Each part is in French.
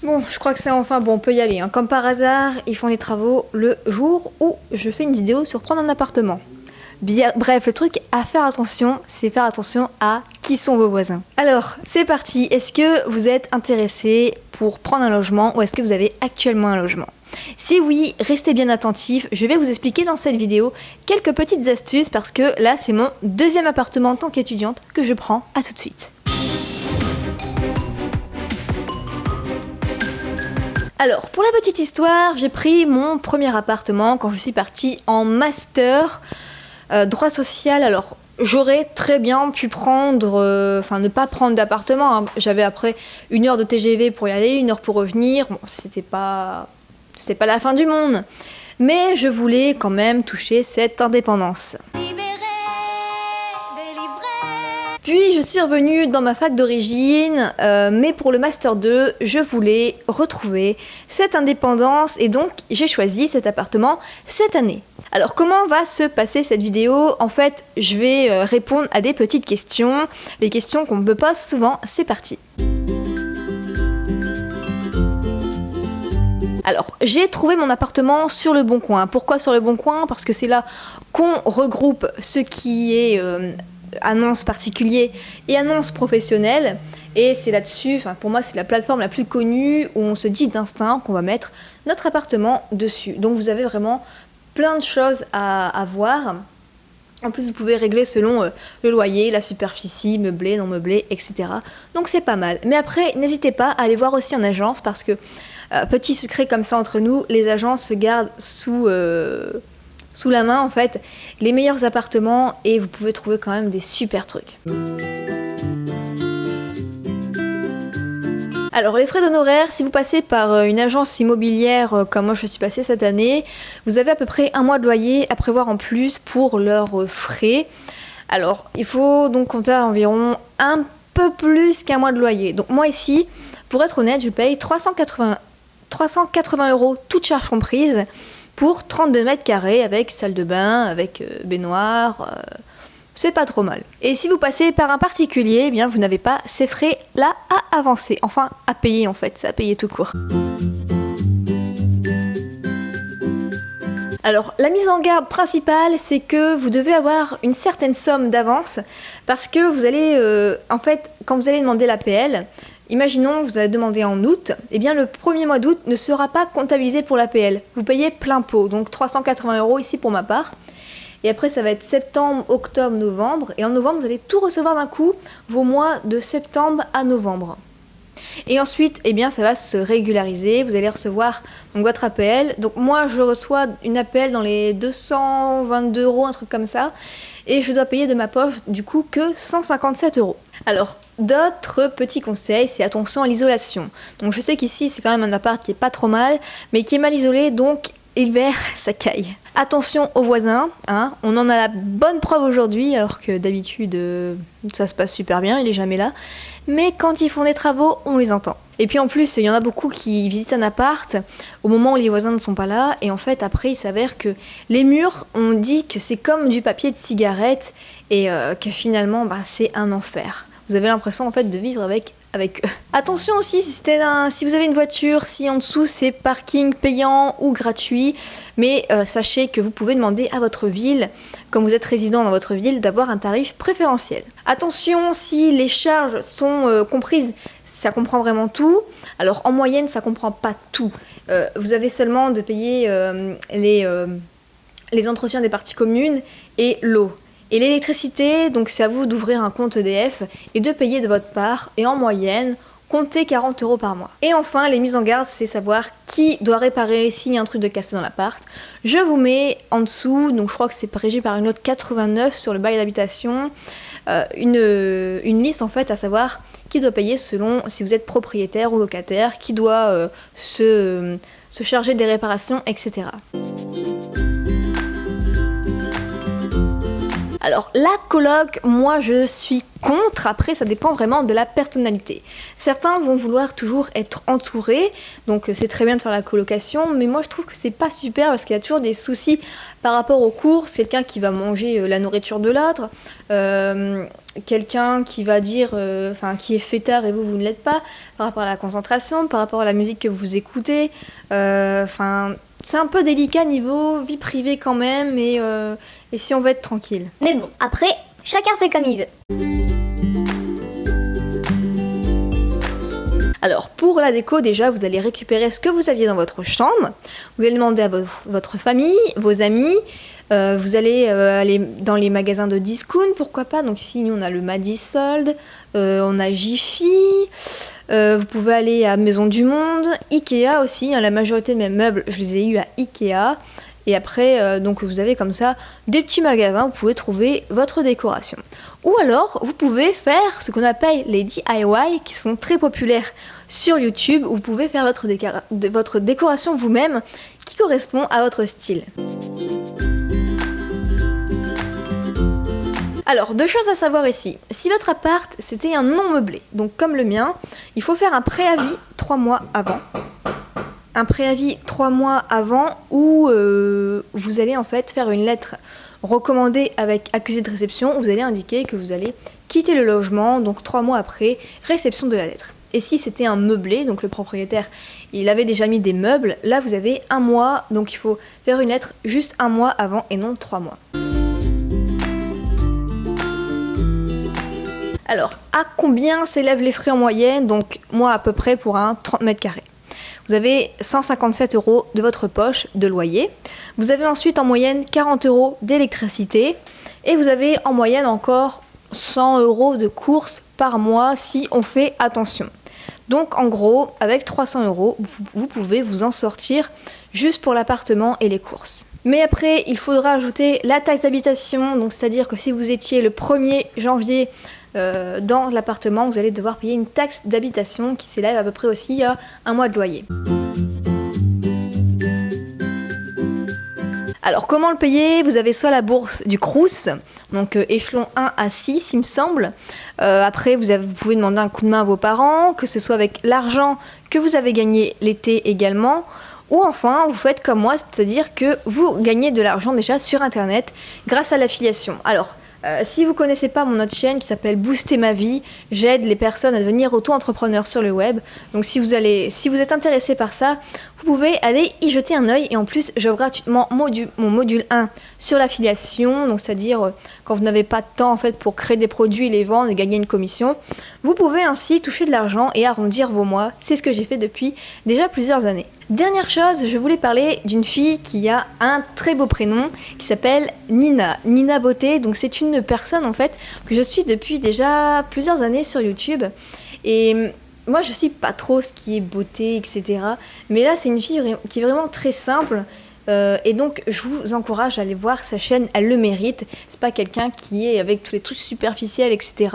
Bon, je crois que c'est enfin bon, on peut y aller. Comme par hasard, ils font les travaux le jour où je fais une vidéo sur prendre un appartement. Bien, bref, le truc à faire attention, c'est faire attention à qui sont vos voisins. Alors, c'est parti. Est-ce que vous êtes intéressé pour prendre un logement ou est-ce que vous avez actuellement un logement ? Si oui, restez bien attentifs. Je vais vous expliquer dans cette vidéo quelques petites astuces parce que là, c'est mon deuxième appartement en tant qu'étudiante que je prends. À tout de suite. Alors, pour la petite histoire, j'ai pris mon premier appartement quand je suis partie en master droit social. Alors, j'aurais très bien pu prendre, ne pas prendre d'appartement. Hein. J'avais après 1 heure de TGV pour y aller, 1 heure pour revenir. Bon, c'était pas la fin du monde. Mais je voulais quand même toucher cette indépendance. Puis je suis revenue dans ma fac d'origine, mais pour le Master 2, je voulais retrouver cette indépendance et donc j'ai choisi cet appartement cette année. Alors comment va se passer cette vidéo ? En fait, je vais répondre à des petites questions, les questions qu'on me pose souvent, c'est parti. Alors, j'ai trouvé mon appartement sur Le Bon Coin. Pourquoi sur Le Bon Coin ? Parce que c'est là qu'on regroupe ce qui est annonce particulier et annonce professionnelle. Et c'est là-dessus, pour moi, c'est la plateforme la plus connue où on se dit d'instinct qu'on va mettre notre appartement dessus. Donc vous avez vraiment plein de choses à voir. En plus, vous pouvez régler selon le loyer, la superficie, meublé, non meublé, etc. Donc c'est pas mal. Mais après, n'hésitez pas à aller voir aussi en agence parce que, petit secret comme ça entre nous, les agences se gardent sous la main en fait les meilleurs appartements et vous pouvez trouver quand même des super trucs. Alors les frais d'honoraires, si vous passez par une agence immobilière comme moi je suis passée cette année, vous avez à peu près 1 mois de loyer à prévoir en plus pour leurs frais. Alors il faut donc compter à environ un peu plus qu'1 mois de loyer. Donc moi ici, pour être honnête, je paye 380 € toutes charges comprises pour 32 mètres carrés avec salle de bain, avec baignoire, c'est pas trop mal. Et si vous passez par un particulier, eh bien vous n'avez pas ces frais-là à avancer, enfin à payer en fait, c'est à payer tout court. Alors la mise en garde principale, c'est que vous devez avoir une certaine somme d'avance parce que vous allez, en fait, quand vous allez demander l'APL, imaginons vous allez demander en août, eh bien le premier mois d'août ne sera pas comptabilisé pour l'APL. Vous payez plein pot, donc 380 € ici pour ma part. Et après ça va être septembre, octobre, novembre. Et en novembre vous allez tout recevoir d'un coup, vos mois de septembre à novembre. Et ensuite, eh bien, ça va se régulariser. Vous allez recevoir donc, votre APL. Donc moi je reçois une APL dans les 222 €, un truc comme ça. Et je dois payer de ma poche du coup que 157 €. Alors, d'autres petits conseils, c'est attention à l'isolation. Donc je sais qu'ici c'est quand même un appart qui est pas trop mal, mais qui est mal isolé, donc l'hiver ça caille. Attention aux voisins, hein. On en a la bonne preuve aujourd'hui, alors que d'habitude ça se passe super bien, il est jamais là. Mais quand ils font des travaux, on les entend. Et puis en plus, il y en a beaucoup qui visitent un appart au moment où les voisins ne sont pas là. Et en fait, après, il s'avère que les murs, on dit que c'est comme du papier de cigarette et que finalement, c'est un enfer. Vous avez l'impression en fait de vivre avec eux. Attention aussi si vous avez une voiture, si en dessous c'est parking payant ou gratuit, mais sachez que vous pouvez demander à votre ville, comme vous êtes résident dans votre ville, d'avoir un tarif préférentiel. Attention si les charges sont comprises, ça comprend vraiment tout. Alors en moyenne ça comprend pas tout. Vous avez seulement de payer les entretiens des parties communes et l'eau. Et l'électricité, donc c'est à vous d'ouvrir un compte EDF et de payer de votre part. Et en moyenne, comptez 40 € par mois. Et enfin, les mises en garde, c'est savoir qui doit réparer s'il y a un truc de cassé dans l'appart. Je vous mets en dessous, donc je crois que c'est régi par une note 89 sur le bail d'habitation, une liste en fait à savoir qui doit payer selon si vous êtes propriétaire ou locataire, qui doit se charger des réparations, etc. Alors la coloc, moi je suis contre, après ça dépend vraiment de la personnalité. Certains vont vouloir toujours être entourés, donc c'est très bien de faire la colocation, mais moi je trouve que c'est pas super parce qu'il y a toujours des soucis par rapport aux courses, quelqu'un qui va manger la nourriture de l'autre, quelqu'un qui va dire, qui est fêtard et vous ne l'êtes pas, par rapport à la concentration, par rapport à la musique que vous écoutez, c'est un peu délicat niveau vie privée quand même, et si on veut être tranquille. Mais bon, après, chacun fait comme il veut. Alors pour la déco, déjà vous allez récupérer ce que vous aviez dans votre chambre, vous allez demander à votre famille, vos amis, vous allez aller dans les magasins de discount, pourquoi pas, donc ici nous on a le Madisold, on a Jiffy, vous pouvez aller à Maison du Monde, Ikea aussi, la majorité de mes meubles je les ai eus à Ikea. Et après, donc vous avez comme ça des petits magasins où vous pouvez trouver votre décoration. Ou alors, vous pouvez faire ce qu'on appelle les DIY, qui sont très populaires sur YouTube, où vous pouvez faire votre décoration vous-même, qui correspond à votre style. Alors, 2 choses à savoir ici. Si votre appart, c'était un non meublé, donc comme le mien, il faut faire un préavis 3 mois avant. Un préavis 3 mois avant où vous allez en fait faire une lettre recommandée avec accusé de réception. Vous allez indiquer que vous allez quitter le logement, donc 3 mois après réception de la lettre. Et si c'était un meublé, donc le propriétaire il avait déjà mis des meubles, là vous avez 1 mois, donc il faut faire une lettre juste 1 mois avant et non 3 mois. Alors, à combien s'élèvent les frais en moyenne? Donc moi à peu près pour un 30 mètres carrés. Vous avez 157 € de votre poche de loyer. Vous avez ensuite en moyenne 40 € d'électricité. Et vous avez en moyenne encore 100 € de courses par mois si on fait attention. Donc en gros, avec 300 €, vous pouvez vous en sortir juste pour l'appartement et les courses. Mais après, il faudra ajouter la taxe d'habitation. Donc c'est-à-dire que si vous étiez le 1er janvier dans l'appartement, vous allez devoir payer une taxe d'habitation qui s'élève à peu près aussi à 1 mois de loyer. Alors comment le payer? Vous avez soit la bourse du Crous, donc échelon 1 à 6 il me semble. Après vous pouvez demander un coup de main à vos parents, que ce soit avec l'argent que vous avez gagné l'été également. Ou enfin, vous faites comme moi, c'est-à-dire que vous gagnez de l'argent déjà sur Internet grâce à l'affiliation. Alors, si vous ne connaissez pas mon autre chaîne qui s'appelle Booster ma vie, j'aide les personnes à devenir auto-entrepreneurs sur le web. Donc si vous êtes intéressé par ça, vous pouvez aller y jeter un œil. Et en plus, j'offre gratuitement mon module 1 sur l'affiliation, donc c'est-à-dire quand vous n'avez pas de temps en fait pour créer des produits, les vendre et gagner une commission. Vous pouvez ainsi toucher de l'argent et arrondir vos mois. C'est ce que j'ai fait depuis déjà plusieurs années. Dernière chose, je voulais parler d'une fille qui a un très beau prénom qui s'appelle Nina. Nina Beauté, donc c'est une personne en fait que je suis depuis déjà plusieurs années sur YouTube. Et moi je suis pas trop ce qui est beauté, etc. Mais là c'est une fille qui est vraiment très simple. Et donc je vous encourage à aller voir sa chaîne, elle le mérite. C'est pas quelqu'un qui est avec tous les trucs superficiels, etc.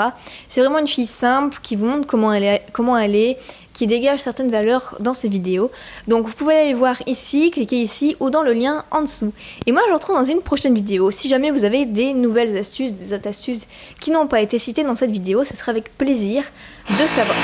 C'est vraiment une fille simple qui vous montre comment elle est, qui dégage certaines valeurs dans ses vidéos. Donc vous pouvez aller voir ici, cliquer ici ou dans le lien en dessous. Et moi je vous retrouve dans une prochaine vidéo. Si jamais vous avez des nouvelles astuces, des astuces qui n'ont pas été citées dans cette vidéo, ce sera avec plaisir de savoir.